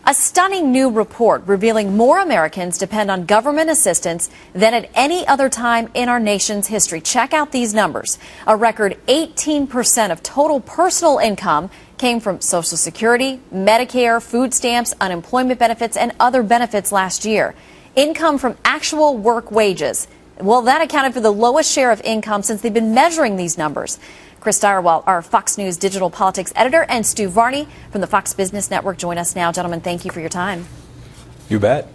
A stunning new report revealing more Americans depend on government assistance than at any other time in our nation's history. Check out these numbers. A record 18% of total personal income came from Social Security, Medicare, food stamps, unemployment benefits, and other benefits last year. Income from actual work wages. Well, that accounted for the lowest share of income since they've been measuring these numbers. Chris Direwalt, our Fox News digital politics editor, and Stu Varney from the Fox Business Network join us now. Gentlemen, thank you for your time. You bet. All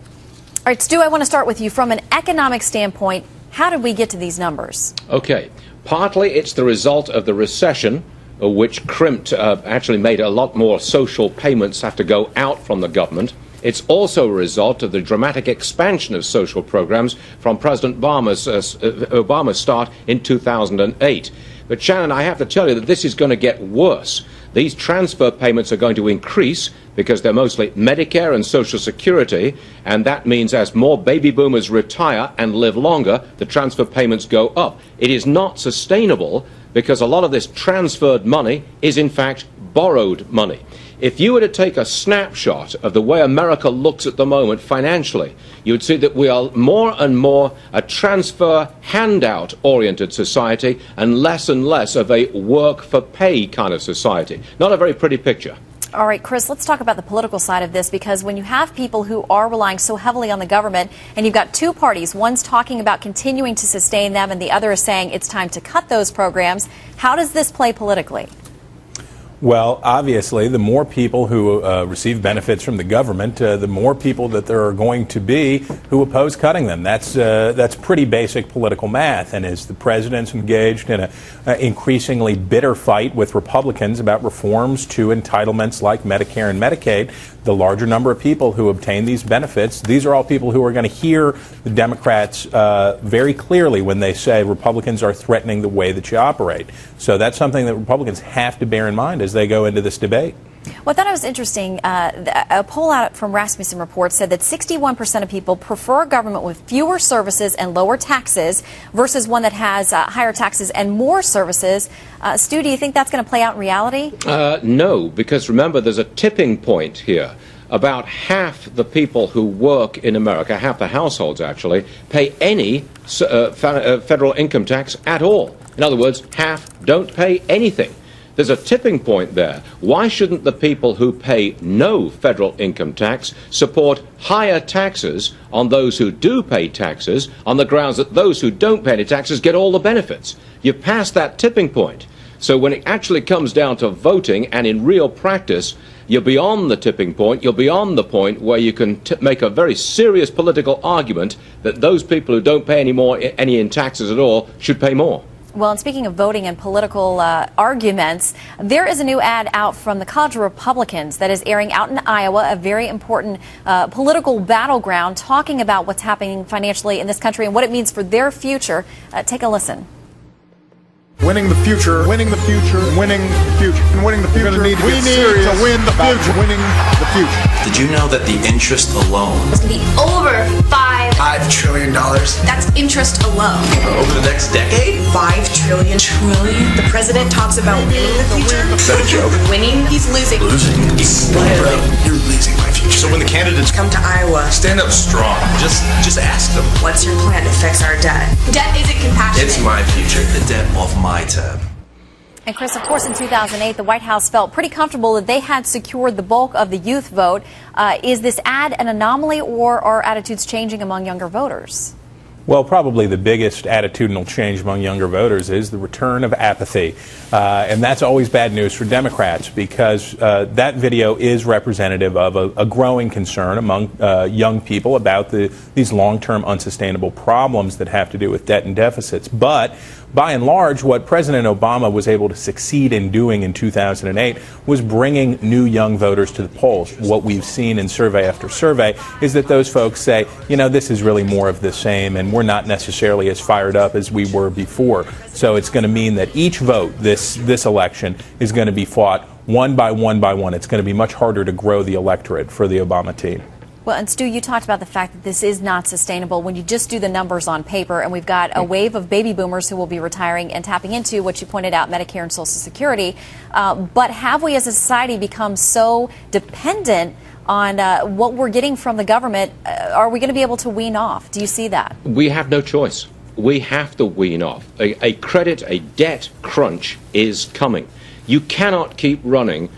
right, Stu, I want to start with you. From an economic standpoint, how did we get to these numbers? Okay. Partly it's the result of the recession, which crimped, actually made a lot more social payments have to go out from the government. It's also a result of the dramatic expansion of social programs from President Obama's start in 2008. But Shannon, I have to tell you that this is going to get worse. These transfer payments are going to increase because they're mostly Medicare and Social Security, and that means as more baby boomers retire and live longer, the transfer payments go up. It is not sustainable because a lot of this transferred money is in fact borrowed money. If you were to take a snapshot of the way America looks at the moment financially, you would see that we are more and more a transfer handout-oriented society and less of a work-for-pay kind of society. Not a very pretty picture. All right, Chris, let's talk about the political side of this, because when you have people who are relying so heavily on the government and you've got two parties, one's talking about continuing to sustain them and the other is saying it's time to cut those programs, how does this play politically? Well, obviously, the more people who receive benefits from the government, the more people that there are going to be who oppose cutting them. That's pretty basic political math. And as the president's engaged in an increasingly bitter fight with Republicans about reforms to entitlements like Medicare and Medicaid, the larger number of people who obtain these benefits, these are all people who are going to hear the Democrats very clearly when they say Republicans are threatening the way that you operate. So that's something that Republicans have to bear in mind as they go into this debate. Well, I thought it was interesting. A poll out from Rasmussen Report said that 61% of people prefer a government with fewer services and lower taxes versus one that has higher taxes and more services. Stu, do you think that's going to play out in reality? No, because remember, there's a tipping point here. About half the people who work in America, half the households actually, pay any federal income tax at all. In other words, half don't pay anything. There's a tipping point there. Why shouldn't the people who pay no federal income tax support higher taxes on those who do pay taxes on the grounds that those who don't pay any taxes get all the benefits? You've passed that tipping point. So when it actually comes down to voting and in real practice, you're beyond the tipping point. You're beyond the point where you can make a very serious political argument that those people who don't pay any in taxes at all should pay more. Well, and speaking of voting and political arguments, there is a new ad out from the College of Republicans that is airing out in Iowa, a very important political battleground, talking about what's happening financially in this country and what it means for their future. Take a listen. Winning the future, winning the future, winning the future, and winning the future. We need to win the future. Winning the future. Did you know that the interest alone is going to be over $5 trillion? That's interest alone. Over the next decade? $5 trillion. The president talks about winning the future. Is that a joke? Winning, he's losing. Losing? Bro, you're losing my future. So when the candidates come to Iowa, stand up strong. Just ask them. What's your plan to fix our debt? Debt isn't compassionate. It's my future. The debt off my tab. And Chris, of course, in 2008, the White House felt pretty comfortable that they had secured the bulk of the youth vote. Is this ad an anomaly, or are attitudes changing among younger voters? Well, probably the biggest attitudinal change among younger voters is the return of apathy. And that's always bad news for Democrats, because that video is representative of a growing concern among young people about these long-term unsustainable problems that have to do with debt and deficits. But by and large, what President Obama was able to succeed in doing in 2008 was bringing new young voters to the polls. What we've seen in survey after survey is that those folks say, you know, this is really more of the same, and we're not necessarily as fired up as we were before. So it's going to mean that each vote this election is going to be fought one by one by one. It's going to be much harder to grow the electorate for the Obama team. Well, and Stu, you talked about the fact that this is not sustainable when you just do the numbers on paper, and we've got a wave of baby boomers who will be retiring and tapping into what you pointed out, Medicare and Social Security. But have we as a society become so dependent on what we're getting from the government? Are we going to be able to wean off? Do you see that? We have no choice. We have to wean off. A debt crunch is coming. You cannot keep running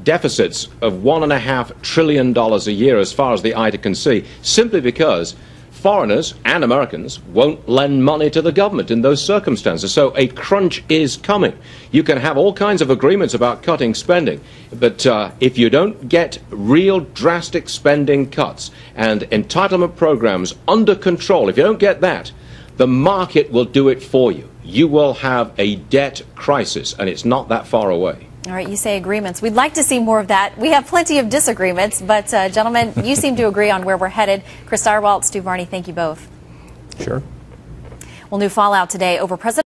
deficits of $1.5 trillion a year as far as the eye can see, simply because foreigners and Americans won't lend money to the government in those circumstances. So a crunch is coming. You can have all kinds of agreements about cutting spending, but if you don't get real drastic spending cuts and entitlement programs under control, if you don't get that, the market will do it for you. You will have a debt crisis, and it's not that far away. All right, you say agreements. We'd like to see more of that. We have plenty of disagreements, but gentlemen, you seem to agree on where we're headed. Chris Stirewalt, Stu Varney, thank you both. Sure. Well, new fallout today over President